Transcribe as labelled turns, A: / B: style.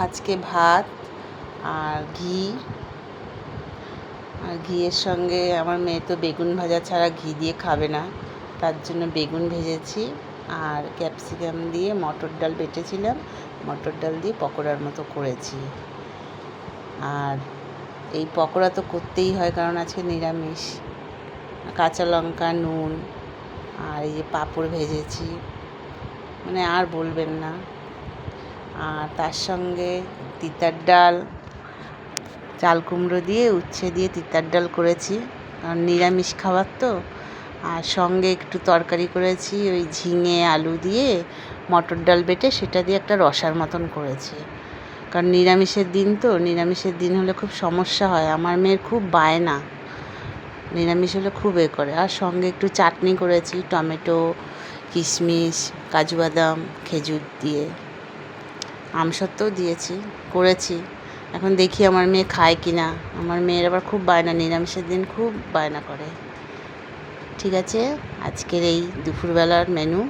A: আজকে ভাত আর ঘিয়ের সঙ্গে আমার মেয়ে তো বেগুন ভাজা ছাড়া ঘি দিয়ে খাবে না, তার জন্য বেগুন ভেজেছি আর ক্যাপসিকাম দিয়ে মটর ডাল বেটেছিলাম, মটর ডাল দিয়ে পকোড়ার মতো করেছি। আর এই পকোড়া তো করতেই হয় কারণ আজকে নিরামিষ। কাঁচা লঙ্কা, নুন আর এই যে পাঁপড় ভেজেছি, মানে আর বলবেন না। আর তার সঙ্গে তিতার ডাল, চাল কুমড়ো দিয়ে উচ্ছে দিয়ে তিতার ডাল করেছি কারণ নিরামিষ খাবার তো। আর সঙ্গে একটু তরকারি করেছি ওই ঝিঙে আলু দিয়ে মটর ডাল বেটে সেটা দিয়ে একটা রসার মতন করেছি। কারণ নিরামিষের দিন তো, নিরামিষের দিন হলে খুব সমস্যা হয়। আমার মেয়ের খুব বায়না, নিরামিষ হলে খুব করে। আর সঙ্গে একটু চাটনি করেছি, টমেটো, কিশমিশ, কাজু বাদাম, খেজুর দিয়ে, আমসত্ত্বও দিয়েছি, করেছি। এখন দেখি আমার মেয়ে খায় কি না। আমার মেয়ের আবার খুব বায়না, নিরামিষের দিন খুব বায়না করে। ঠিক আছে, আজকের এই দুপুরবেলার মেনু।